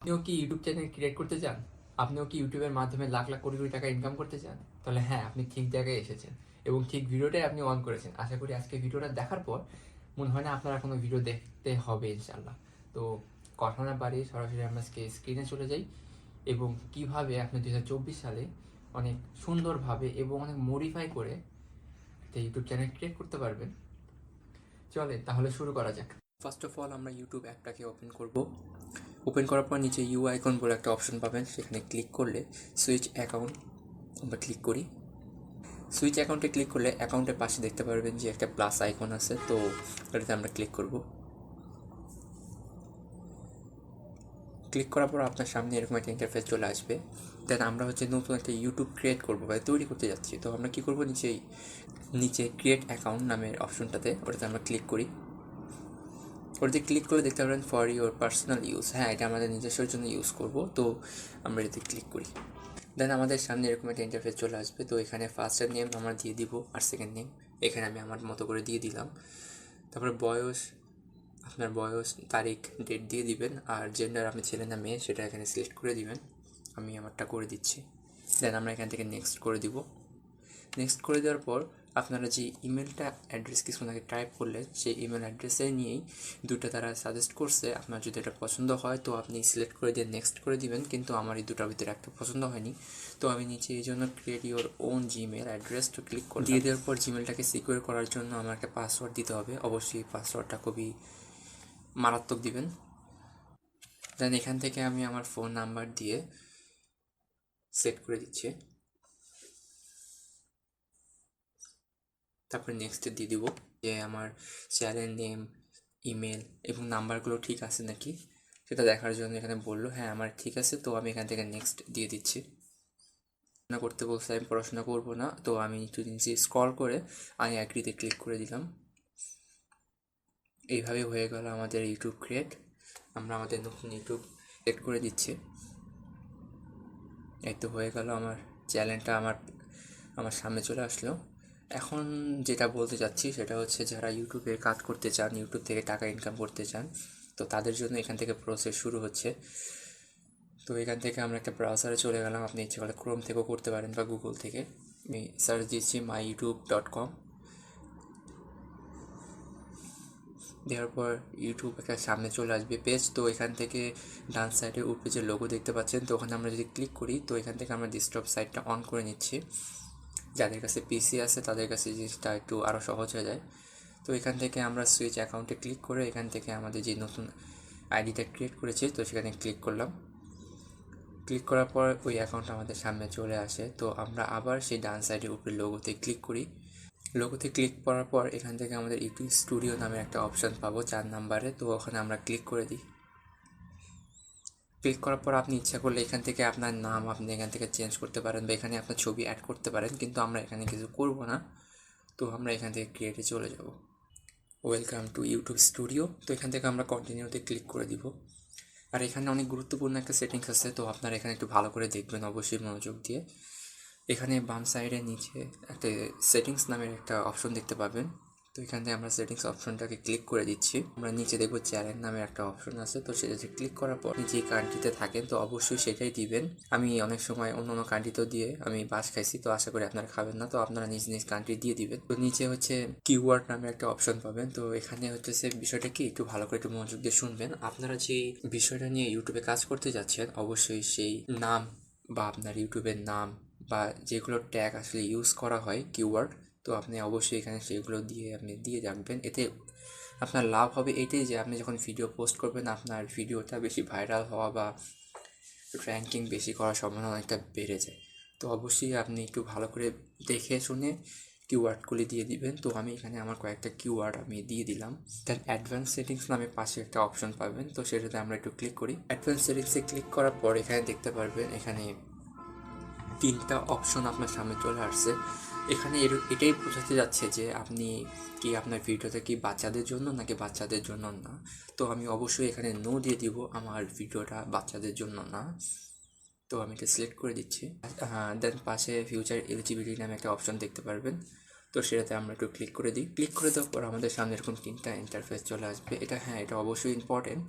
আপনিও কি YouTube channel create করতে চান? আপনিও কি ইউটিউবের মাধ্যমে লাখ লাখ কোটি কোটি টাকা ইনকাম করতে চান? তাহলে হ্যাঁ, আপনি ঠিক জায়গায় এসেছেন এবং ঠিক ভিডিওটাই আপনি অন করেছেন। আশা করি আজকে ভিডিওটা দেখার পর মনে হয় না আপনার আর কোনো ভিডিও দেখতে হবে ইনশাল্লাহ। তো কথা না বাড়িয়ে সরাসরি আমরা স্ক্রিনে চলে যাই এবং কিভাবে আপনি 2024 সালে অনেক সুন্দরভাবে এবং অনেক মডিফাই করে একটা ইউটিউব চ্যানেল ক্রিয়েট করতে পারবেন। চলে তাহলে শুরু করা যাক। ফার্স্ট অফ অল আমরা ইউটিউব অ্যাপটাকে ওপেন করব। ওপেন করার পর নিচে ইউ আইকন বলে একটা অপশন পাবেন, সেখানে ক্লিক করলে সুইচ অ্যাকাউন্ট আমরা ক্লিক করি। সুইচ অ্যাকাউন্টে ক্লিক করলে অ্যাকাউন্টের পাশে দেখতে পারবেন যে একটা প্লাস আইকন আছে, তো এটাতে আমরা ক্লিক করব। ক্লিক করার পর আপনার সামনে এরকম একটা ইন্টারফেস চলে আসবে। দেন আমরা নতুন একটা ইউটিউব ক্রিয়েট করবো বা তৈরি করতে যাচ্ছি, তো আমরা কী করবো, নিচে ক্রিয়েট অ্যাকাউন্ট নামের অপশনটাতে ওটাতে আমরা ক্লিক করি। ওটাতে ক্লিক করে দেখতে পারবেন ফর ইউর পার্সোনাল ইউজ, হ্যাঁ এটা আমাদের নিজস্বের জন্য ইউজ করব, তো আমরা এটাতে ক্লিক করি। দেন আমাদের সামনে এরকম একটা ইন্টারফেস চলে আসবে। তো এখানে ফার্স্টের নেম আমরা দিয়ে দিব আর সেকেন্ড নেম এখানে আমি আমার মতো করে দিয়ে দিলাম। তারপরে আপনার বয়স, তারিখ, ডেট দিয়ে দিবেন, আর জেন্ডার আপনি ছেলে না মেয়ে সেটা এখানে সিলেক্ট করে দিবেন। আমি আমারটা করে দিচ্ছি। দেন আমরা এখান থেকে নেক্সট করে দিব। নেক্সট করে দেওয়ার পর আপনারা যে ইমেলটা অ্যাড্রেস কিছুক্ষণ আগে টাইপ করলেন, সেই ইমেল অ্যাড্রেসে নিয়েই দুটো তারা সাজেস্ট করছে, আপনার যদি এটা পছন্দ হয় তো আপনি সিলেক্ট করে দিয়ে নেক্সট করে দিবেন। কিন্তু আমার এই দুটার ভিতরে একটা পছন্দ হয়নি, তো আমি নিচে এই জন্য create your own Gmail address তো ক্লিক করে দিয়ে দেওয়ার পর জিমেলটাকে সিকিউর করার জন্য আমার একটা পাসওয়ার্ড দিতে হবে। অবশ্যই পাসওয়ার্ডটা খুবই মারাত্মক দিবেন। দেন এখান থেকে আমি আমার ফোন নাম্বার দিয়ে সেট করে দিচ্ছি। তারপরে নেক্সটে দিয়ে দিব যে আমার চ্যানেল নেম, ইমেল এবং নাম্বারগুলো ঠিক আছে নাকি সেটা দেখার জন্য এখানে বললো হ্যাঁ আমার ঠিক আছে, তো আমি এখান থেকে নেক্সট দিয়ে দিচ্ছি। পড়াশোনা করতে বলছে, আমি পড়াশোনা করবো না, তো আমি একটু নিচে স্ক্রল করে আই অ্যাগ্রিতে ক্লিক করে দিলাম। এইভাবে হয়ে গেল আমাদের ইউটিউব ক্রিয়েট। আমরা আমাদের নতুন ইউটিউব ক্রিয়েট করে দিচ্ছি। এই তো হয়ে গেল, আমার চ্যানেলটা আমার সামনে চলে আসলো। এখন যেটা বলতে চাচ্ছি সেটা হচ্ছে, যারা ইউটিউবে কাজ করতে চান, ইউটিউব থেকে টাকা ইনকাম করতে চান, তো তাদের জন্য এখান থেকে প্রসেস শুরু হচ্ছে। তো এখান থেকে আমরা একটা ব্রাউজারে চলে গেলাম, আপনি ইচ্ছে করলে ক্রোম থেকেও করতে পারেন বা গুগল থেকে। আমি সার্চ দিচ্ছি myyoutube.com। দেওয়ার পর ইউটিউব একটা সামনে চলে আসবে পেজ। তো এখান থেকে ডান সাইডে উপরে যে লোগো দেখতে পাচ্ছেন, তো ওখানে আমরা যদি ক্লিক করি তো এখান থেকে আমরা ডেস্কটপ সাইটটা অন করে নিচ্ছি। যাদের কাছে পিসি আছে তাদের কাছে জিনিসটা একটু আরও সহজ হয়ে যায়। তো এখান থেকে আমরা সুইচ অ্যাকাউন্টে ক্লিক করে এখান থেকে আমাদের যে নতুন আইডিটা ক্রিয়েট করেছি তো সেখানে ক্লিক করলাম। ক্লিক করার পর ওই অ্যাকাউন্ট আমাদের সামনে চলে আসে। তো আমরা আবার সেই ডান সাইডের উপরে লোগোতে ক্লিক করি। লোগোতে ক্লিক করার পর এখান থেকে আমাদের ইউটিউব স্টুডিও নামে একটা অপশান পাবো 4 নাম্বারে, তো ওখানে আমরা ক্লিক করে দিই। ক্লিক করার পর আপনি ইচ্ছা করলে এখান থেকে আপনার নাম আপনি এখান থেকে চেঞ্জ করতে পারেন বা এখানে আপনার ছবি অ্যাড করতে পারেন, কিন্তু আমরা এখানে কিছু করব না। তো আমরা এখান থেকে ক্রিয়েটে চলে যাব। ওয়েলকাম টু ইউটিউব স্টুডিও, তো এখান থেকে আমরা কন্টিনিউতে ক্লিক করে দিব। আর এখানে অনেক গুরুত্বপূর্ণ একটা সেটিংস আছে, তো আপনারা এখানে একটু ভালো করে দেখবেন অবশ্যই মনোযোগ দিয়ে। এখানে বাম সাইডের নিচে একটা সেটিংস নামের একটা অপশন দেখতে পাবেন, তো এখান থেকে আমরা সেটিংস অপশনটাকে ক্লিক করে দিচ্ছি। আমরা নিচে দেখবো চ্যানেল নামে একটা অপশন আছে, তো সেটাতে ক্লিক করার পর যে কান্ট্রিতে থাকেন তো অবশ্যই সেটাই দিবেন। আমি অনেক সময় অন্য অন্য কান্ট্রিতেও দিয়ে আমি বাস খাইছি, তো আশা করি আপনারা খাবেন না, তো আপনারা নিজ নিজ কান্ট্রি দিয়ে দিবেন। তো নিচে কিওয়ার্ড নামে একটা অপশন পাবেন, তো এখানে সে বিষয়টা কি একটু ভালো করে একটু মনোযোগ দিয়ে শুনবেন। আপনারা যে বিষয়টা নিয়ে ইউটিউবে কাজ করতে যাচ্ছেন অবশ্যই সেই নাম বা আপনার ইউটিউবের নাম বা যেগুলো ট্যাগ আসলে ইউজ করা হয় কিওয়ার্ড, তো আপনি অবশ্যই এখানে সেগুলো দিয়ে রাখবেন। এতে আপনার লাভ হবে এটাই যে আপনি যখন ভিডিও পোস্ট করবেন আপনার ভিডিওটা বেশি ভাইরাল হওয়া বা র্যাঙ্কিং বেশি করার সম্ভাবনা অনেকটা বেড়ে যায়। তো অবশ্যই আপনি একটু ভালো করে দেখে শুনে কিওয়ার্ডগুলি দিয়ে দিবেন। তো আমি এখানে আমার কয়েকটা কিওয়ার্ড আমি দিয়ে দিলাম। দেন অ্যাডভান্স সেটিংস নামে পাশে একটা অপশন পাবেন, তো সেটাতে আমরা একটু ক্লিক করি। অ্যাডভান্স সেটিংসে ক্লিক করার পর এখানে দেখতে পারবেন এখানে 3টা অপশন আপনার সামনে চলে আসছে। এখানে এটাই বোঝাতে যাচ্ছে যে আপনি কি আপনার ভিডিওটা কি বাচ্চাদের জন্য নাকি বাচ্চাদের জন্য না। তো আমি অবশ্যই এখানে নো দিয়ে দিব, আমার ভিডিওটা বাচ্চাদের জন্য না। তো আমি এটা সিলেক্ট করে দিচ্ছি। দেন পাশে ফিউচার এলিজিবিলিটি নামে একটা অপশন দেখতে পারবেন, তো সেটাতে আমরা একটু ক্লিক করে দিই। ক্লিক করে দেওয়ার পর আমাদের সামনে এরকম 3টা ইন্টারফেস চলে আসবে। এটা অবশ্যই ইম্পর্টেন্ট।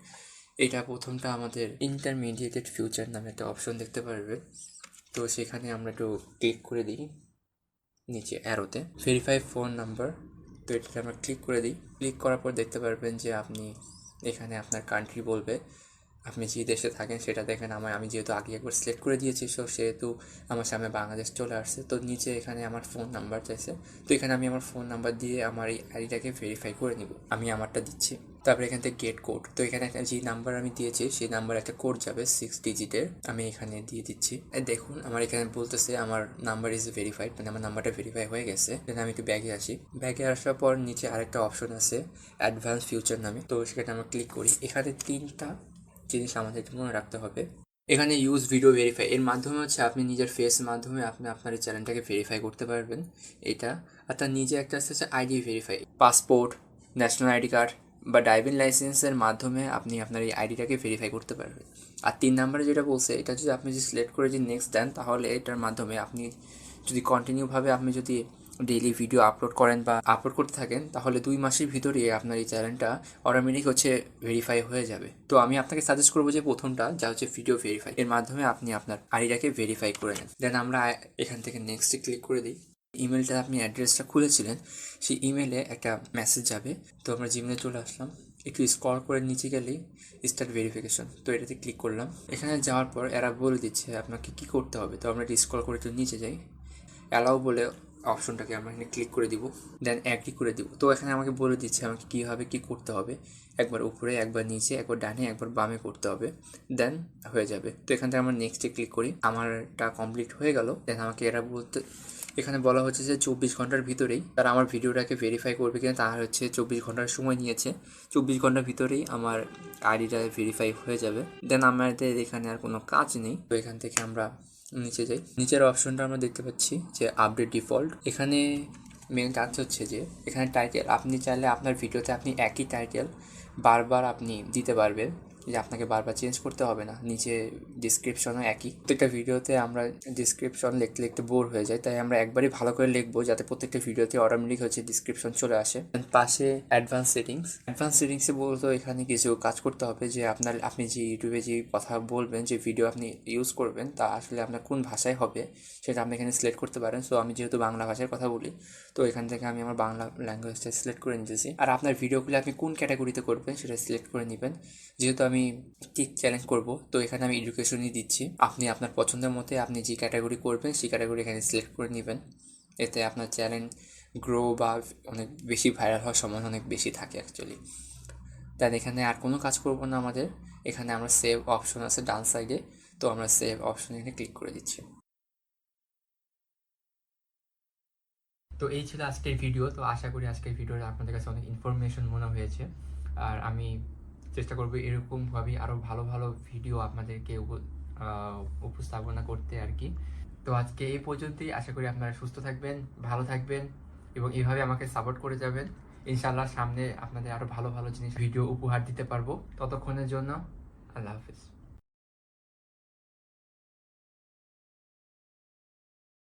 এটা প্রথমটা আমাদের ইন্টারমিডিয়েটেড ফিউচার নামে একটা অপশন দেখতে পারবে, তো সেখানে আমরা একটু ক্লিক করে দিই নিচে অ্যারোতে ভেরিফাই ফোন নাম্বার। তো এটাতে আমরা ক্লিক করে দিই। ক্লিক করার পর দেখতে পারবেন যে আপনি এখানে আপনার কান্ট্রি বলবে, আপনি যে দেশে থাকেন সেটা দেখেন। আমি যেহেতু আগে একবার সিলেক্ট করে দিয়েছি, সো সেহেতু আমার সামনে বাংলাদেশ চলে আসছে। তো নিচে এখানে আমার ফোন নাম্বার চাইছে, তো এখানে আমি আমার ফোন নাম্বার দিয়ে আমার এই আইডিটাকে ভেরিফাই করে নিব। আমি আমারটা দিচ্ছি, তারপরে এখান থেকে গেট কোড। তো এখানে একটা যে নাম্বার আমি দিয়েছি সেই নাম্বার একটা কোড যাবে 6 ডিজিটের, আমি এখানে দিয়ে দিচ্ছি। দেখুন আমার এখানে বলতেছে আমার নাম্বার ইজ ভেরিফাইড, মানে আমার নাম্বারটা ভেরিফাই হয়ে গেছে। দেন আমি একটু ব্যাগে আসি। ব্যাগে আসার পর নিচে আরেকটা অপশন আছে অ্যাডভান্স ফিউচার নামে, তো সেখানে আমরা ক্লিক করি। এখানে 3টা জিনিস আমাদের মনে রাখতে হবে। এখানে ইউজ ভিডিও ভেরিফাই, এর মাধ্যমে হচ্ছে আপনি নিজের ফেসের মাধ্যমে আপনি আপনার এই চ্যানেলটাকে ভেরিফাই করতে পারবেন। এটা আর তার নিজে একটা আছে ID verify, passport, national ID card বা ড্রাইভিং লাইসেন্সের মাধ্যমে আপনি আপনার এই আইডিটাকে ভেরিফাই করতে পারবেন। আর 3 নম্বরে যেটা বলছে, এটা যদি আপনি যদি সিলেক্ট করে যদি নেক্সট দেন, তাহলে এটার মাধ্যমে আপনি যদি কন্টিনিউভাবে আপনি যদি ডেইলি ভিডিও আপলোড করেন বা আপলোড করতে থাকেন, তাহলে 2 মাসের ভিতরে আপনার এই চ্যানেলটা অটোমেটিক হচ্ছে ভেরিফাই হয়ে যাবে। তো আমি আপনাকে সাজেস্ট করবো যে প্রথমটা যা হচ্ছে ভিডিও ভেরিফাই, এর মাধ্যমে আপনি আপনার আইডিটাকে ভেরিফাই করে নেন। দেন আমরা এখান থেকে নেক্সটে ক্লিক করে দিই। ইমেলটা আপনি অ্যাড্রেসটা খুলেছিলেন, সেই ইমেলে একটা মেসেজ যাবে। তো আমরা জিমেলে চলে আসলাম, একটু স্ক্রল করে নিচে গেলেই স্টার্ট ভেরিফিকেশন, তো এটাতে ক্লিক করলাম। এখানে যাওয়ার পর এরা বলে দিচ্ছে আপনাকে কী করতে হবে। তো আমরা স্ক্রল করে একটু নিচে যাই, অ্যালাউ বলে অপশনটাকে আমরা এখানে ক্লিক করে দিব। দেন অ্যাগ্রি করে দিব। তো এখানে আমাকে বলে দিচ্ছে আমাকে কীভাবে কী করতে হবে, একবার উপরে, একবার নিচে, একবার ডানে, একবার বামে করতে হবে। দেন হয়ে যাবে। তো এখান থেকে আমরা নেক্সটে ক্লিক করি। আমারটা কমপ্লিট হয়ে গেল। দেন আমাকে এরা বলতে এখানে বলা হচ্ছে যে 24 ঘন্টার ভিতরেই তারা আমার ভিডিওটাকে ভেরিফাই করবে কিনা, তার হচ্ছে 24 ঘন্টার সময় নিয়েছে। 24 ঘন্টার ভিতরেই আমার আইডিটা ভেরিফাই হয়ে যাবে। দেন আমাদের এখানে আর কোনো কাজ নেই। তো এখান থেকে আমরা নিচে যাই। নিচের অপশনটা আমরা দেখতে পাচ্ছি যে আপডেট ডিফল্ট। এখানে মেন কাজ হচ্ছে যে এখানে টাইটেল, আপনি চাইলে আপনার ভিডিওতে আপনি একই টাইটেল বারবার আপনি দিতে পারবেন, যে আপনাকে বারবার চেঞ্জ করতে হবে না। নিচে ডিসক্রিপশনও একই। প্রত্যেকটা ভিডিওতে আমরা ডিসক্রিপশন লিখতে লিখতে বোর হয়ে যায়, তাই আমরা একবারই ভালো করে লিখবো যাতে প্রত্যেকটা ভিডিওতে অটোমেটিক হচ্ছে ডিসক্রিপশন চলে আসে। পাশে অ্যাডভান্স সেটিংসে বলতো এখানে কিছু কাজ করতে হবে, যে আপনি যে ইউটিউবে যে কথা বলবেন, যে ভিডিও আপনি ইউজ করবেন, তা আসলে আপনার কোন ভাষায় হবে সেটা আপনি এখানে সিলেক্ট করতে পারেন। সো আমি যেহেতু বাংলা ভাষার কথা বলি, তো এখান থেকে আমি আমার বাংলা ল্যাঙ্গুয়েজটা সিলেক্ট করে নিতেছি। আর আপনার ভিডিওগুলো আপনি কোন ক্যাটাগরিতে করবেন সেটা সিলেক্ট করে নেবেন। যেহেতু আমি টিক চ্যালেঞ্জ করব, তো এখানে আমি এডুকেশনই দিচ্ছি। আপনি আপনার পছন্দের মতে আপনি যে ক্যাটাগরি করবেন সেই ক্যাটাগরি এখানে সিলেক্ট করে নেবেন। এতে আপনার চ্যানেল গ্রো বা অনেক বেশি ভাইরাল হওয়ার সম্ভাবনা অনেক বেশি থাকে অ্যাকচুয়ালি। তাই এখানে আর কোনো কাজ করবো না আমাদের। এখানে আমরা সেভ অপশন আছে ডান সাইডে, তো আমরা সেভ অপশন এখানে ক্লিক করে দিচ্ছি। তো এই ছিল আজকের ভিডিও। তো আশা করি আজকের ভিডিওটা আপনাদের কাছে অনেক ইনফরমেশন মনে হয়েছে। আর আমি চেষ্টা করবো এরকমভাবেই আরও ভালো ভালো ভিডিও আপনাদেরকে উপস্থাপনা করতে আর কি। তো আজকে এই পর্যন্তই। আশা করি আপনারা সুস্থ থাকবেন, ভালো থাকবেন এবং এইভাবে আমাকে সাপোর্ট করে যাবেন। ইনশাআল্লাহ সামনে আপনাদের আরও ভালো ভালো জিনিস ভিডিও উপহার দিতে পারবো। ততক্ষণের জন্য আল্লাহ হাফিজ।